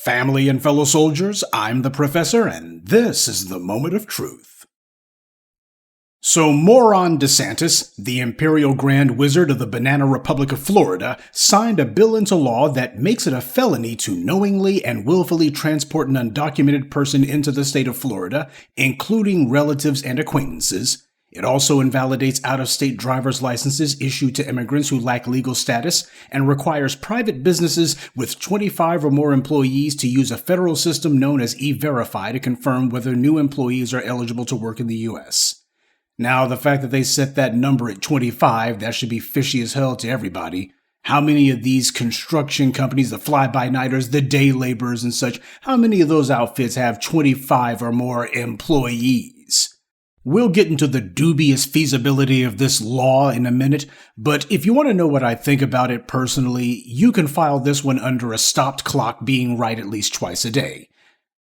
Family and fellow soldiers, I'm the Professor, and this is the Moment of Truth. So Moron DeSantis, the Imperial Grand Wizard of the Banana Republic of Florida, signed a bill into law that makes it a felony to knowingly and willfully transport an undocumented person into the state of Florida, including relatives and acquaintances. It also invalidates out-of-state driver's licenses issued to immigrants who lack legal status and requires private businesses with 25 or more employees to use a federal system known as E-Verify to confirm whether new employees are eligible to work in the U.S. Now, the fact that they set that number at 25, that should be fishy as hell to everybody. How many of these construction companies, the fly-by-nighters, the day laborers and such, how many of those outfits have 25 or more employees? We'll get into the dubious feasibility of this law in a minute, but if you want to know what I think about it personally, you can file this one under a stopped clock being right at least twice a day.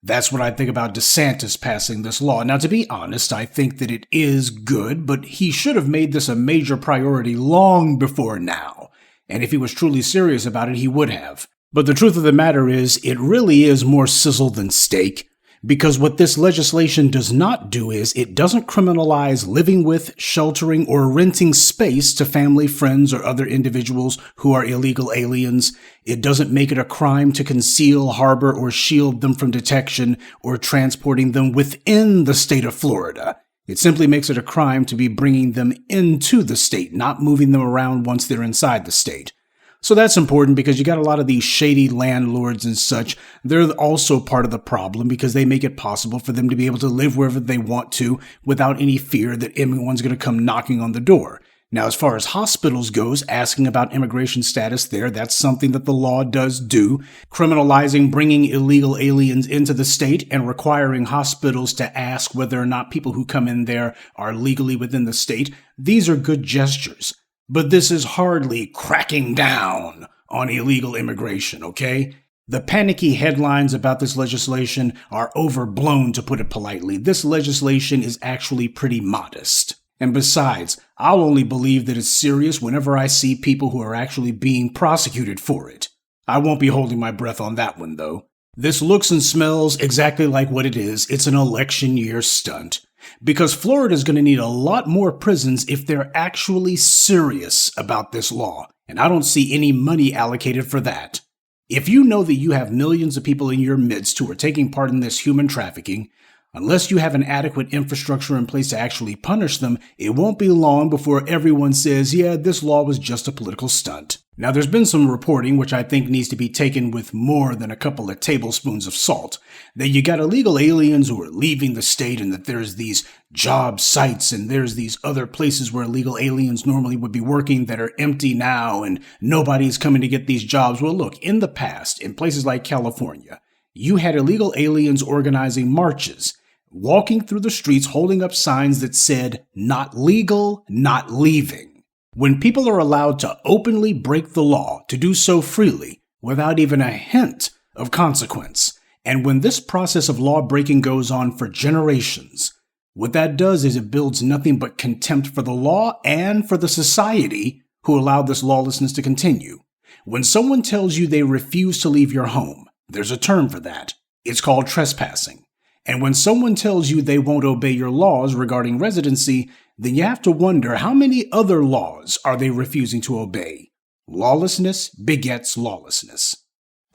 That's what I think about DeSantis passing this law. Now, to be honest, I think that it is good, but he should have made this a major priority long before now. And if he was truly serious about it, he would have. But the truth of the matter is, it really is more sizzle than steak. Because what this legislation does not do is it doesn't criminalize living with, sheltering, or renting space to family, friends, or other individuals who are illegal aliens. It doesn't make it a crime to conceal, harbor, or shield them from detection or transporting them within the state of Florida. It simply makes it a crime to be bringing them into the state, not moving them around once they're inside the state. So that's important because you got a lot of these shady landlords and such. They're also part of the problem because they make it possible for them to be able to live wherever they want to without any fear that anyone's going to come knocking on the door. Now, as far as hospitals goes, asking about immigration status there, that's something that the law does do. Criminalizing bringing illegal aliens into the state and requiring hospitals to ask whether or not people who come in there are legally within the state. These are good gestures. But this is hardly cracking down on illegal immigration, okay? The panicky headlines about this legislation are overblown, to put it politely. This legislation is actually pretty modest. And besides, I'll only believe that it's serious whenever I see people who are actually being prosecuted for it. I won't be holding my breath on that one, though. This looks and smells exactly like what it is. It's an election year stunt. Because Florida is going to need a lot more prisons if they're actually serious about this law, and I don't see any money allocated for that. If you know that you have millions of people in your midst who are taking part in this human trafficking, unless you have an adequate infrastructure in place to actually punish them, it won't be long before everyone says, yeah, this law was just a political stunt. Now, there's been some reporting, which I think needs to be taken with more than a couple of tablespoons of salt, that you got illegal aliens who are leaving the state and that there's these job sites and there's these other places where illegal aliens normally would be working that are empty now and nobody's coming to get these jobs. Well, look, in the past, in places like California, you had illegal aliens organizing marches, walking through the streets holding up signs that said, "Not legal, not leaving." When people are allowed to openly break the law, to do so freely, without even a hint of consequence, and when this process of law breaking goes on for generations, what that does is it builds nothing but contempt for the law and for the society who allowed this lawlessness to continue. When someone tells you they refuse to leave your home, there's a term for that. It's called trespassing. And when someone tells you they won't obey your laws regarding residency, then you have to wonder how many other laws are they refusing to obey? Lawlessness begets lawlessness.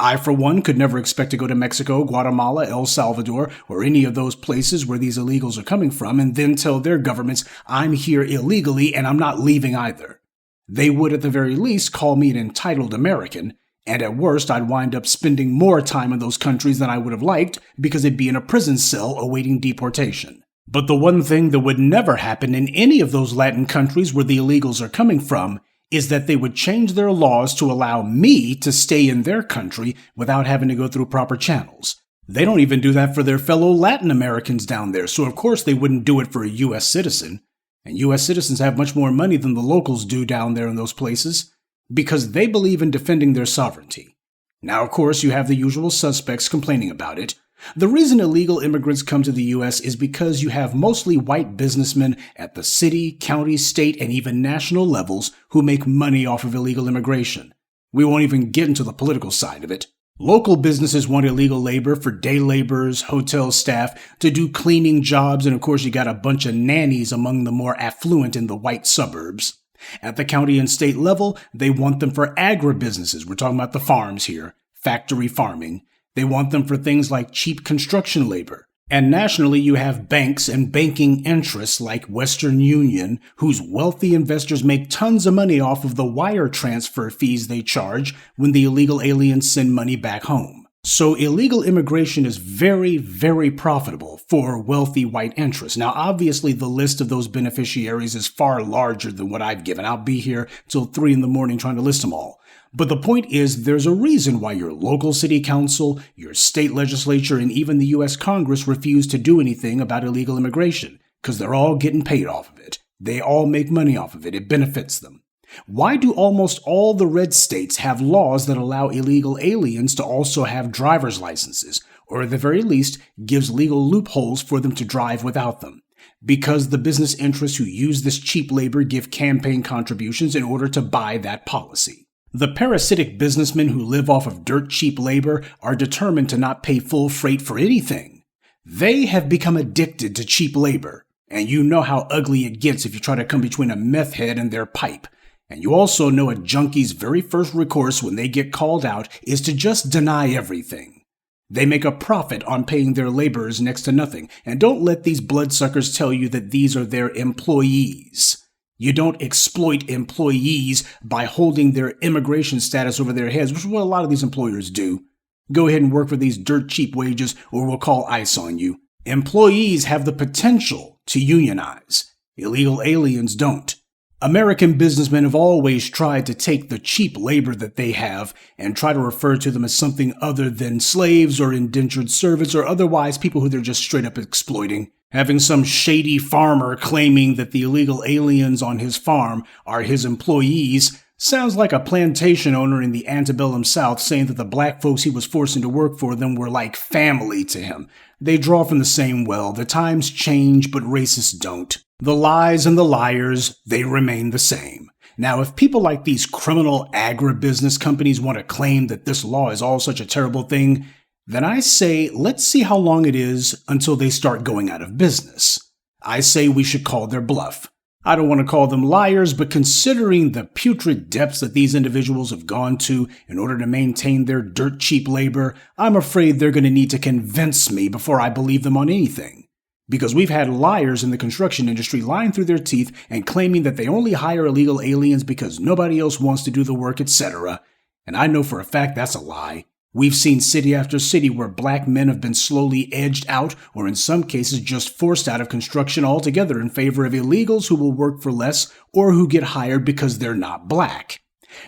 I, for one, could never expect to go to Mexico, Guatemala, El Salvador, or any of those places where these illegals are coming from and then tell their governments I'm here illegally and I'm not leaving either. They would at the very least call me an entitled American, and at worst, I'd wind up spending more time in those countries than I would have liked because it'd be in a prison cell awaiting deportation. But the one thing that would never happen in any of those Latin countries where the illegals are coming from is that they would change their laws to allow me to stay in their country without having to go through proper channels. They don't even do that for their fellow Latin Americans down there, so of course they wouldn't do it for a U.S. citizen. And U.S. citizens have much more money than the locals do down there in those places, because they believe in defending their sovereignty. Now, of course, you have the usual suspects complaining about it. The reason illegal immigrants come to the U.S. is because you have mostly white businessmen at the city, county, state, and even national levels who make money off of illegal immigration. We won't even get into the political side of it. Local businesses want illegal labor for day laborers, hotel staff, to do cleaning jobs, and of course you got a bunch of nannies among the more affluent in the white suburbs. At the county and state level, they want them for agribusinesses. We're talking about the farms here, factory farming. They want them for things like cheap construction labor. And nationally, you have banks and banking interests like Western Union, whose wealthy investors make tons of money off of the wire transfer fees they charge when the illegal aliens send money back home. So illegal immigration is very, very profitable for wealthy white interests. Now, obviously, the list of those beneficiaries is far larger than what I've given. I'll be here till 3 a.m. trying to list them all. But the point is, there's a reason why your local city council, your state legislature, and even the U.S. Congress refuse to do anything about illegal immigration, because they're all getting paid off of it. They all make money off of it. It benefits them. Why do almost all the red states have laws that allow illegal aliens to also have driver's licenses, or at the very least, gives legal loopholes for them to drive without them? Because the business interests who use this cheap labor give campaign contributions in order to buy that policy. The parasitic businessmen who live off of dirt cheap labor are determined to not pay full freight for anything. They have become addicted to cheap labor, and you know how ugly it gets if you try to come between a meth head and their pipe. And you also know a junkie's very first recourse when they get called out is to just deny everything. They make a profit on paying their laborers next to nothing, and don't let these bloodsuckers tell you that these are their employees. You don't exploit employees by holding their immigration status over their heads, which is what a lot of these employers do. Go ahead and work for these dirt cheap wages or we'll call ICE on you. Employees have the potential to unionize. Illegal aliens don't. American businessmen have always tried to take the cheap labor that they have and try to refer to them as something other than slaves or indentured servants or otherwise people who they're just straight up exploiting. Having some shady farmer claiming that the illegal aliens on his farm are his employees sounds like a plantation owner in the antebellum South saying that the black folks he was forcing to work for them were like family to him. They draw from the same well. The times change, but racists don't. The lies and the liars, they remain the same. Now, if people like these criminal agribusiness companies want to claim that this law is all such a terrible thing, then I say, let's see how long it is until they start going out of business. I say we should call their bluff. I don't want to call them liars, but considering the putrid depths that these individuals have gone to in order to maintain their dirt cheap labor, I'm afraid they're going to need to convince me before I believe them on anything. Because we've had liars in the construction industry lying through their teeth and claiming that they only hire illegal aliens because nobody else wants to do the work, etc. And I know for a fact that's a lie. We've seen city after city where black men have been slowly edged out or in some cases just forced out of construction altogether in favor of illegals who will work for less or who get hired because they're not black.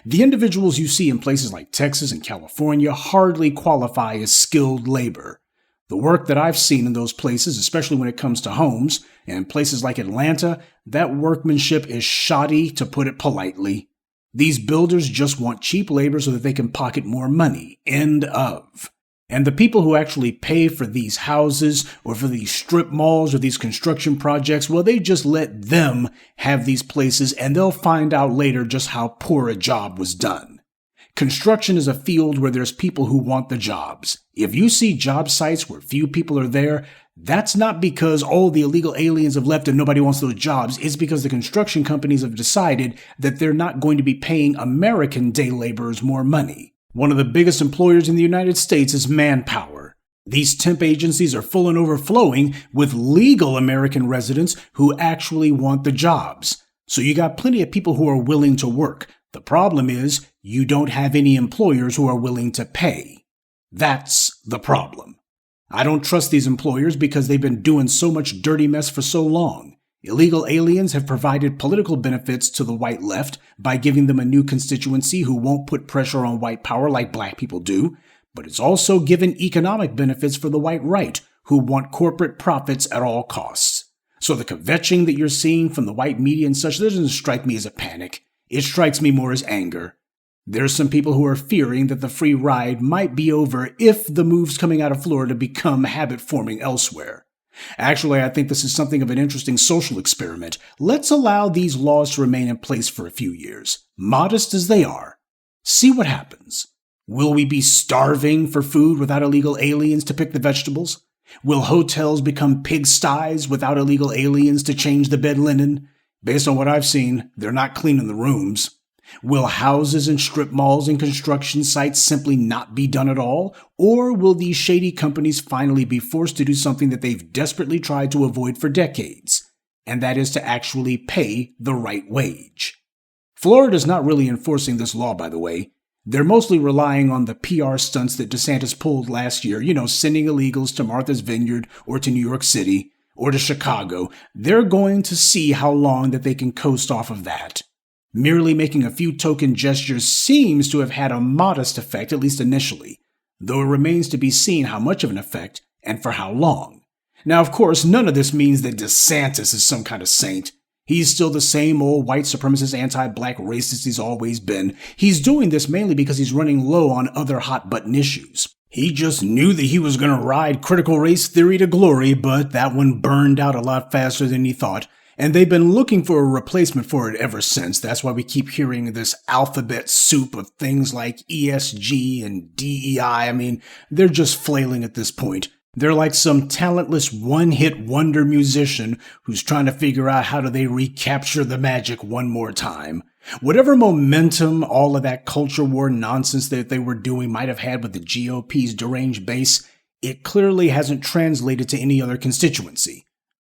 The individuals you see in places like Texas and California hardly qualify as skilled labor. The work that I've seen in those places, especially when it comes to homes, and places like Atlanta, that workmanship is shoddy, to put it politely. These builders just want cheap labor so that they can pocket more money. End of. And the people who actually pay for these houses or for these strip malls or these construction projects, well, they just let them have these places and they'll find out later just how poor a job was done. Construction is a field where there's people who want the jobs. If you see job sites where few people are there, that's not because all the illegal aliens have left and nobody wants those jobs. It's because the construction companies have decided that they're not going to be paying American day laborers more money. One of the biggest employers in the United States is Manpower. These temp agencies are full and overflowing with legal American residents who actually want the jobs. So you got plenty of people who are willing to work. The problem is you don't have any employers who are willing to pay. That's the problem. I don't trust these employers because they've been doing so much dirty mess for so long. Illegal aliens have provided political benefits to the white left by giving them a new constituency who won't put pressure on white power like black people do, but it's also given economic benefits for the white right who want corporate profits at all costs. So the kvetching that you're seeing from the white media and such, that doesn't strike me as a panic. It strikes me more as anger. There's some people who are fearing that the free ride might be over if the moves coming out of Florida become habit-forming elsewhere. Actually, I think this is something of an interesting social experiment. Let's allow these laws to remain in place for a few years, modest as they are. See what happens. Will we be starving for food without illegal aliens to pick the vegetables? Will hotels become pigsties without illegal aliens to change the bed linen? Based on what I've seen, they're not cleaning the rooms. Will houses and strip malls and construction sites simply not be done at all? Or will these shady companies finally be forced to do something that they've desperately tried to avoid for decades? And that is to actually pay the right wage. Florida's not really enforcing this law, by the way. They're mostly relying on the PR stunts that DeSantis pulled last year, sending illegals to Martha's Vineyard or to New York City or to Chicago. They're going to see how long that they can coast off of that. Merely making a few token gestures seems to have had a modest effect, at least initially, though it remains to be seen how much of an effect and for how long. Now, of course, none of this means that DeSantis is some kind of saint. He's still the same old white supremacist anti-black racist he's always been. He's doing this mainly because he's running low on other hot-button issues. He just knew that he was going to ride critical race theory to glory, but that one burned out a lot faster than he thought. And they've been looking for a replacement for it ever since. That's why we keep hearing this alphabet soup of things like ESG and DEI. I mean, they're just flailing at this point. They're like some talentless one-hit wonder musician who's trying to figure out how do they recapture the magic one more time. Whatever momentum all of that culture war nonsense that they were doing might have had with the GOP's deranged base, it clearly hasn't translated to any other constituency.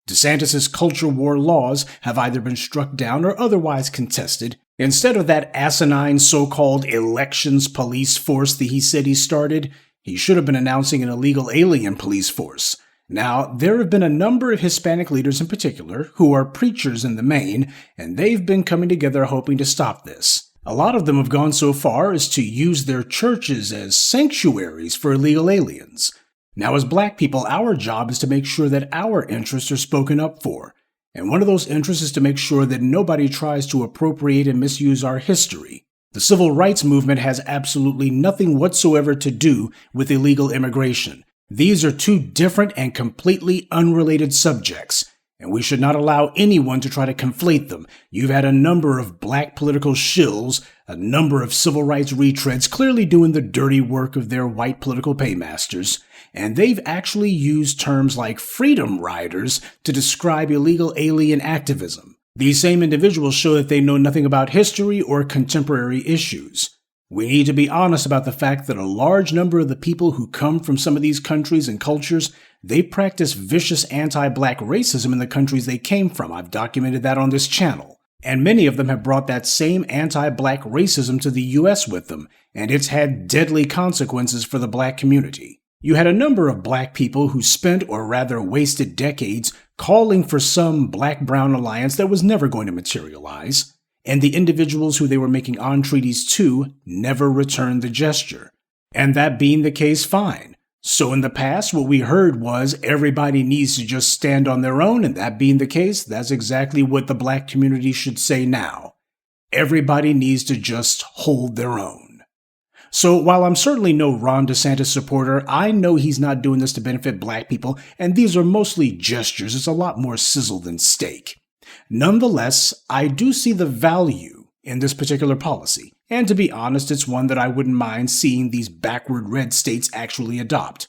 DeSantis' culture war laws have either been struck down or otherwise contested. Instead of that asinine so-called elections police force that he said he started, he should have been announcing an illegal alien police force. Now, there have been a number of Hispanic leaders in particular who are preachers in the main, and they've been coming together hoping to stop this. A lot of them have gone so far as to use their churches as sanctuaries for illegal aliens. Now, as black people, our job is to make sure that our interests are spoken up for. And one of those interests is to make sure that nobody tries to appropriate and misuse our history. The civil rights movement has absolutely nothing whatsoever to do with illegal immigration. These are two different and completely unrelated subjects, and we should not allow anyone to try to conflate them. You've had a number of black political shills, a number of civil rights retreads clearly doing the dirty work of their white political paymasters, and they've actually used terms like freedom riders to describe illegal alien activism. These same individuals show that they know nothing about history or contemporary issues. We need to be honest about the fact that a large number of the people who come from some of these countries and cultures, they practice vicious anti-black racism in the countries they came from. I've documented that on this channel. And many of them have brought that same anti-black racism to the US with them, and it's had deadly consequences for the black community. You had a number of black people who spent, or rather wasted decades, calling for some black-brown alliance that was never going to materialize, and the individuals who they were making entreaties to never returned the gesture. And that being the case, fine. So in the past, what we heard was everybody needs to just stand on their own, and that being the case, that's exactly what the black community should say now. Everybody needs to just hold their own. So while I'm certainly no Ron DeSantis supporter, I know he's not doing this to benefit black people, and these are mostly gestures. It's a lot more sizzle than steak. Nonetheless, I do see the value in this particular policy, and to be honest, it's one that I wouldn't mind seeing these backward red states actually adopt.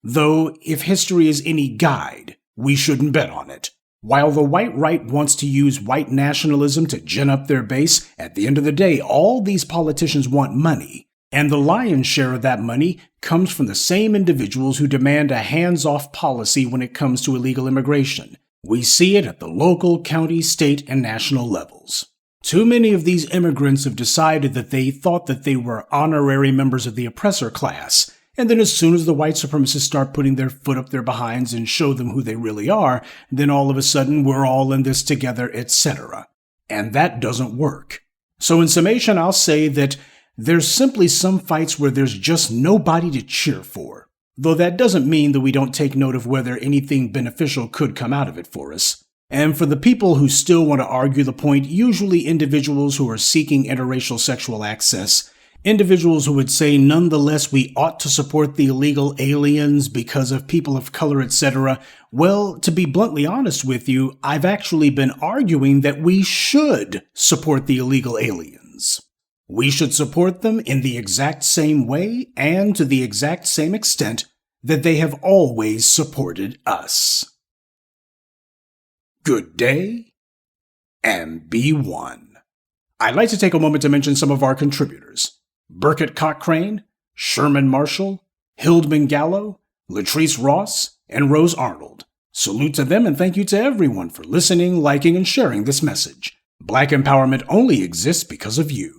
Though, if history is any guide, we shouldn't bet on it. While the white right wants to use white nationalism to gin up their base, at the end of the day, all these politicians want money. And the lion's share of that money comes from the same individuals who demand a hands-off policy when it comes to illegal immigration. We see it at the local, county, state, and national levels. Too many of these immigrants have decided that they thought that they were honorary members of the oppressor class, and then as soon as the white supremacists start putting their foot up their behinds and show them who they really are, then all of a sudden we're all in this together, etc. And that doesn't work. So in summation, I'll say that there's simply some fights where there's just nobody to cheer for, though that doesn't mean that we don't take note of whether anything beneficial could come out of it for us. And for the people who still want to argue the point, usually individuals who are seeking interracial sexual access, individuals who would say nonetheless we ought to support the illegal aliens because of people of color, etc. Well, to be bluntly honest with you, I've actually been arguing that we should support the illegal aliens. We should support them in the exact same way and to the exact same extent that they have always supported us. Good day, and be one. I'd like to take a moment to mention some of our contributors: Burkett Cochrane, Sherman Marshall, Hildman Gallo, Latrice Ross, and Rose Arnold. Salute to them and thank you to everyone for listening, liking, and sharing this message. Black empowerment only exists because of you.